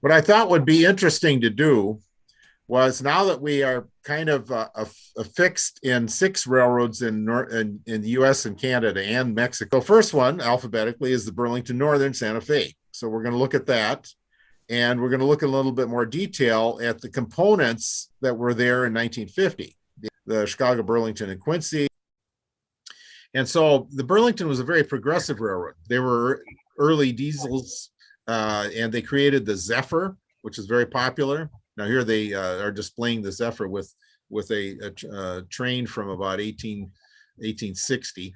What I thought would be interesting to do was, now that we are kind of affixed in six railroads in the US and Canada and Mexico. First one alphabetically is the Burlington Northern Santa Fe. So we're going to look at that. And we're going to look in a little bit more detail at the components that were there in 1950, the Chicago Burlington and Quincy. And so the Burlington was a very progressive railroad. They were early diesels, and they created the Zephyr, which is very popular. Now here they are displaying the Zephyr with a train from about 1860.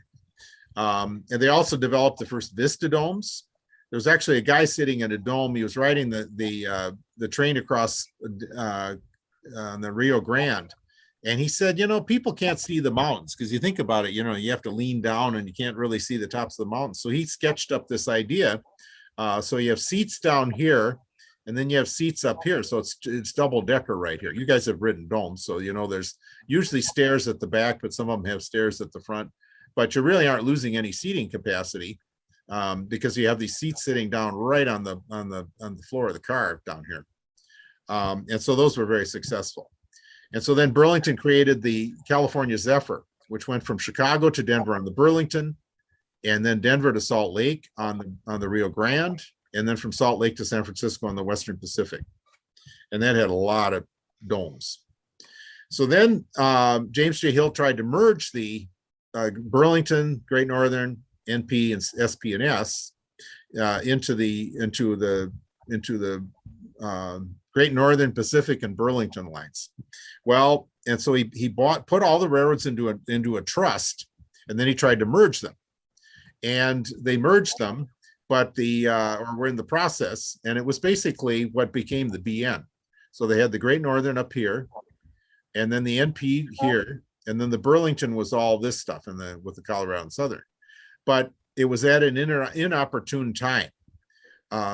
And they also developed the first Vista domes. There was actually a guy sitting in a dome. He was riding the train across the Rio Grande. And he said, people can't see the mountains, because you think about it, you have to lean down and you can't really see the tops of the mountains. So he sketched up this idea. So you have seats down here, and then you have seats up here. So it's double decker right here. You guys have ridden domes. So, there's usually stairs at the back, but some of them have stairs at the front. But you really aren't losing any seating capacity, because you have these seats sitting down right on the floor of the car down here. And so those were very successful. And so then Burlington created the California Zephyr, which went from Chicago to Denver on the Burlington, and then Denver to Salt Lake on the Rio Grande, and then from Salt Lake to San Francisco on the Western Pacific. And that had a lot of domes. So then James J. Hill tried to merge the Burlington, Great Northern, NP, and SP and S into the Great Northern, Pacific, and Burlington lines. Well, and so he put all the railroads into a trust, and then he tried to merge them. And they merged them, but or we're in the process, and it was basically what became the BN. So they had the Great Northern up here, and then the NP here, and then the Burlington was all this stuff with the Colorado and Southern. But it was at an inopportune time.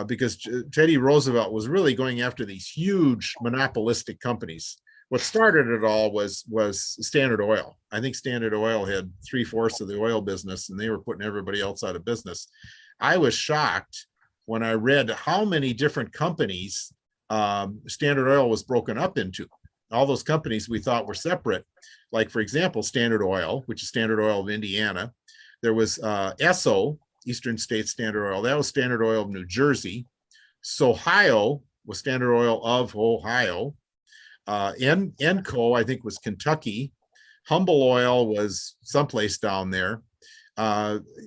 Because Teddy Roosevelt was really going after these huge monopolistic companies. What started it all was Standard Oil. I think Standard Oil had 3/4 of the oil business, and they were putting everybody else out of business. I was shocked when I read how many different companies Standard Oil was broken up into. All those companies we thought were separate, like, for example, Standard Oil, which is Standard Oil of Indiana. There was Esso, Eastern States Standard Oil. That was Standard Oil of New Jersey. Sohio was Standard Oil of Ohio. Enco, I think, was Kentucky. Humble Oil was someplace down there.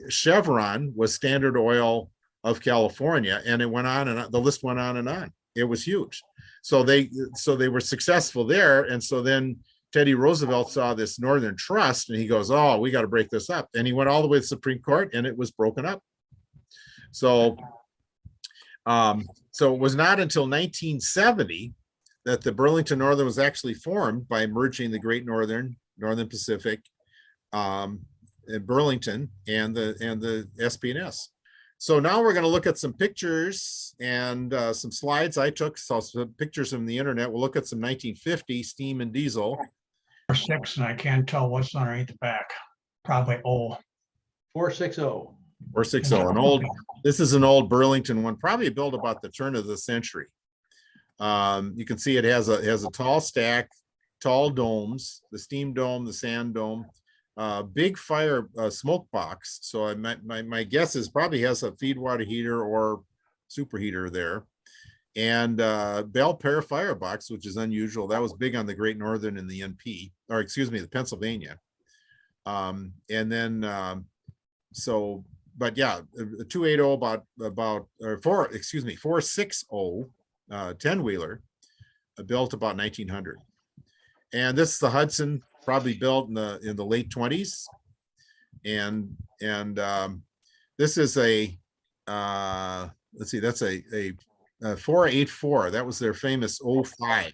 Chevron was Standard Oil of California, and it went on, and the list went on and on. It was huge. So they were successful there, and so then Teddy Roosevelt saw this Northern Trust, and he goes, "Oh, we got to break this up." And he went all the way to the Supreme Court, and it was broken up. So, it was not until 1970 that the Burlington Northern was actually formed by merging the Great Northern, Northern Pacific, and Burlington, and the SP&S. So now we're going to look at some pictures and some slides I took. So some pictures from the internet. We'll look at some 1950 steam and diesel. 6, and I can't tell what's underneath the back. Probably O. 460. 460. This is an old Burlington one, probably built about the turn of the century. You can see it has a tall stack, tall domes, the steam dome, the sand dome, big fire smoke box. So my guess is probably has a feed water heater or superheater there. And Bell Pair firebox, which is unusual. That was big on the Great Northern and the NP, or excuse me, the Pennsylvania. And then but yeah, 280 about or 460 10-wheeler built about 1900. And this is the Hudson, probably built in the late 20s. And this is a let's see, that's a 484. That was their famous 05.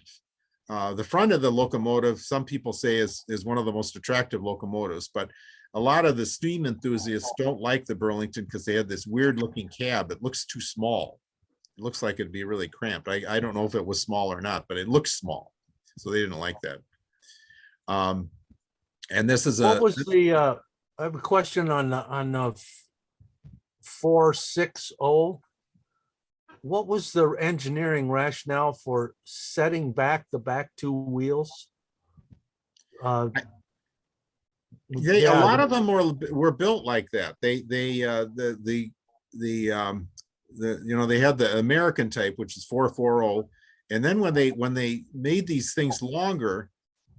The front of the locomotive, some people say is one of the most attractive locomotives, but a lot of the steam enthusiasts don't like the Burlington because they had this weird looking cab. It looks too small. It looks like it'd be really cramped. I don't know if it was small or not, but it looks small. So they didn't like that. And this is what was the I have a question on 460. what was the engineering rationale for setting back the back two wheels? Uh, A yeah, lot of them were built like that. They had the American type, which is 440, and then when they made these things longer,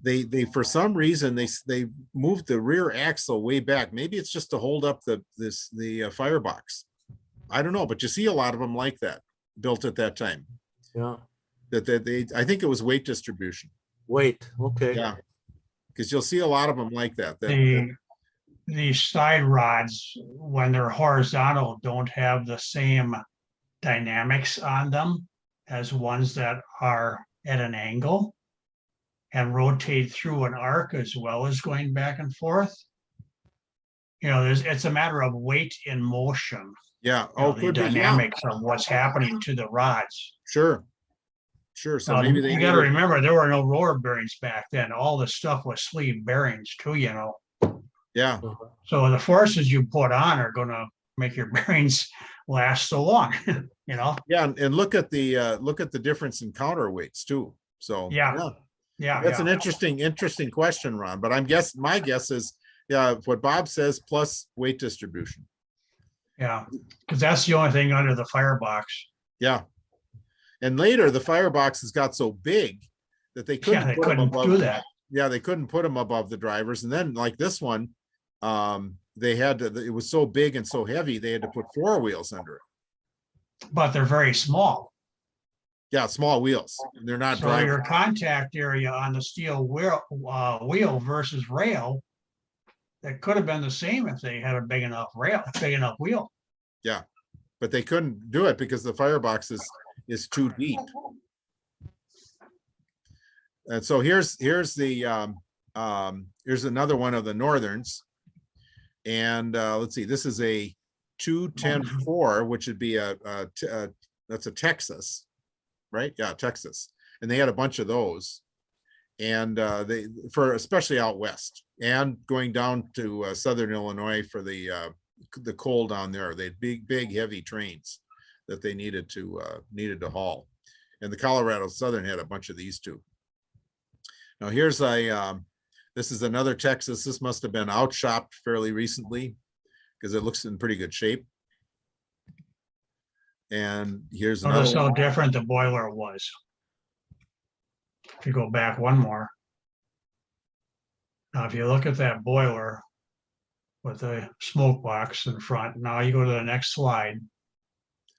they for some reason they moved the rear axle way back. Maybe it's just to hold up the firebox. I don't know, but you see a lot of them like that built at that time. yeah. I think it was weight distribution. Wait, okay. Yeah, because you'll see a lot of them like that. The side rods, when they're horizontal, don't have the same dynamics on them as ones that are at an angle and rotate through an arc as well as going back and forth. It's a matter of weight in motion. Yeah. The dynamics of what's happening to the rods. Sure. So maybe you got to remember there were no roller bearings back then. All the stuff was sleeve bearings too. Yeah. So the forces you put on are going to make your bearings last so long. Yeah, and look at the difference in counterweights too. So yeah, that's an interesting question, Ron. But my guess is what Bob says plus weight distribution. Yeah, because that's the only thing under the firebox. Yeah, and later the fireboxes got so big that they couldn't do that. Yeah, they couldn't put them above the drivers, and then like this one, they had to. It was so big and so heavy they had to put 4 wheels under it. But they're very small. Yeah, small wheels. They're not so driving. Your contact area on the steel wheel versus rail, that could have been the same if they had a big enough wheel. Yeah, but they couldn't do it because the firebox is too deep. And so here's another one of the Northerns, and let's see. This is a 210-4, which would be that's a Texas, right? Yeah, Texas, and they had a bunch of those, and especially out west and going down to southern Illinois for the coal down there. They had big heavy trains that they needed to haul, and the Colorado Southern had a bunch of these too. Now here's this is another Texas. This must have been out shopped fairly recently because it looks in pretty good shape. And here's another. Notice how different the boiler was. If you go back one more. Now, if you look at that boiler with the smoke box in front, now you go to the next slide.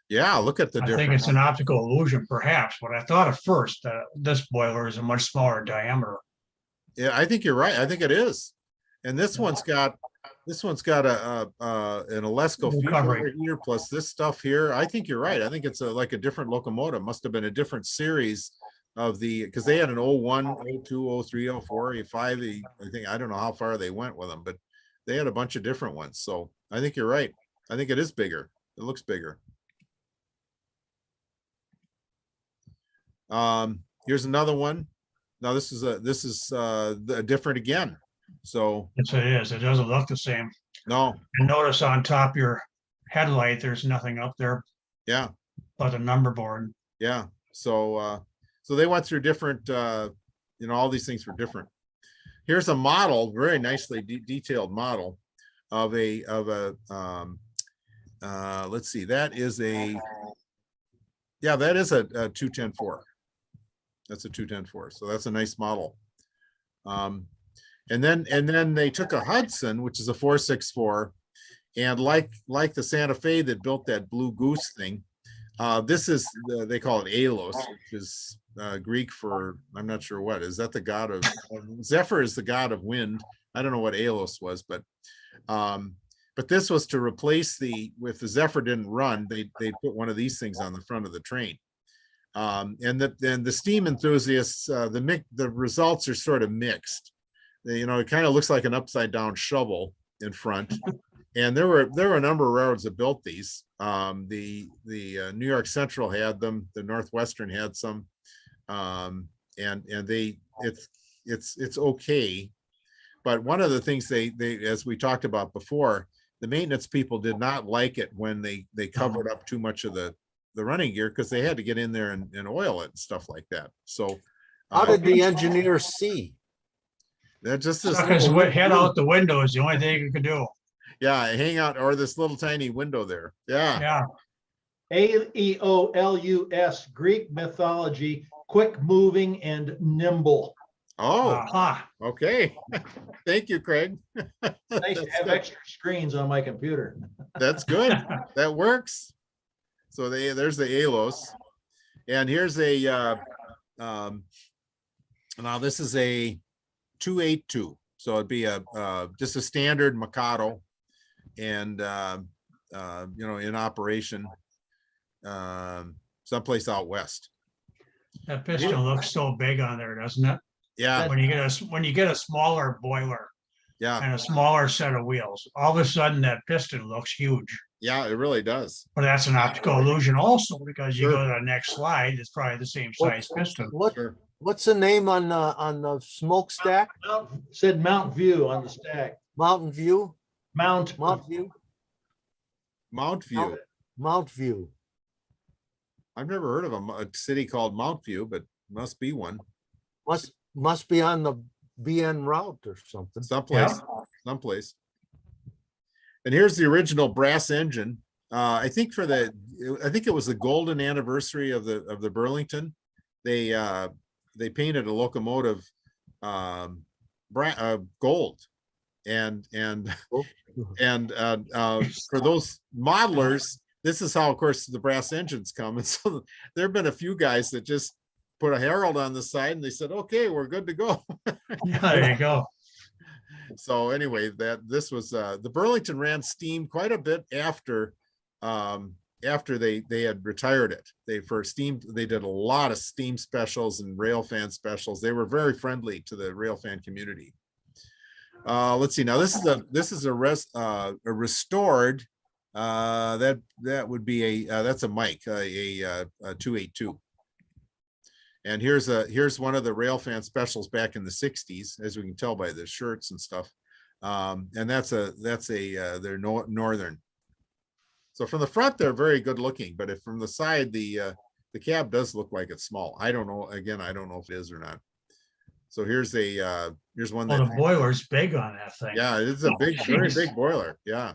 Yeah, look at the difference. I think it's an optical illusion, perhaps, but I thought at first that this boiler is a much smaller diameter. Yeah, I think you're right. I think it is. And this one's got an Alesco fuel here plus this stuff here. I think you're right. I think it's like a different locomotive. Must have been a different series of because they had an 01, 02, 03, 04, 05. I don't know how far they went with them, but they had a bunch of different ones. So I think you're right. I think it is bigger. It looks bigger. Here's another one. Now this is different again. So yes, it is. It doesn't look the same. No. And notice on top of your headlight, there's nothing up there. Yeah. But a number board. Yeah. So they went through different. All these things were different. Here's a model, very nicely detailed model of a. Let's see. That is a 210-4. That's a 210-4. So that's a nice model. And then they took a Hudson, which is a 464, and like the Santa Fe that built that Blue Goose thing, this is they call it Alos, which is Greek for, I'm not sure what is that, the god of Zephyr is the god of wind. I don't know what Alos was, but this was to replace if the Zephyr didn't run, they put one of these things on the front of the train. And the steam enthusiasts, the results are sort of mixed. It kind of looks like an upside down shovel in front. And there were a number of railroads that built these. The New York Central had them. The Northwestern had some, and it's okay. But one of the things they as we talked about before, the maintenance people did not like it when they covered up too much of the running gear because they had to get in there and oil it and stuff like that. So How did the engineers see? that just this Stuck his little, head out the window is the only thing you could do. yeah, hang out or this little tiny window there. Yeah. Yeah. Aeolus, Greek mythology, quick moving and nimble. Oh, Aha. okay. Thank you, Craig. Nice to That's have good. extra screens on my computer. That's good. That works. So there's the ALOS. And here's a now this is a 282. So it'd be a just a standard Mikado and you know, in operation someplace out west. That piston looks so big on there, doesn't it? Yeah, When you get a smaller boiler yeah, and a smaller set of wheels, all of a sudden that piston looks huge. yeah, it really does. But that's an optical illusion also, because you Sure. go to the next slide, it's probably the same size piston. Sure. What's the name on the smokestack? Said Mount View on the stack. Mountain View? Mount Mount View? Mount View. Mount View. I've never heard of a city called Mount View, but must be one. Must be on the BN route or something. Someplace. And here's the original brass engine. I think I think it was the golden anniversary of the Burlington. They painted a locomotive gold, and for those modelers, this is how, of course, the brass engines come. And so there have been a few guys that just put a herald on the side and they said, okay, we're good to go. Yeah, there you go. So anyway, this was the Burlington ran steam quite a bit after they had retired it. They did a lot of steam specials and railfan specials. They were very friendly to the railfan community. Let's see. Now this is a restored. That would be that's a mic, a 282. And here's one of the railfan specials back in the 60s, as we can tell by the shirts and stuff. And that's they're northern. So from the front, they're very good looking, but if from the side, the cab does look like it's small. I don't know. Again, I don't know if it is or not. So here's one Well, that, the boiler's big on that thing. yeah, it's a big, very big boiler. Yeah.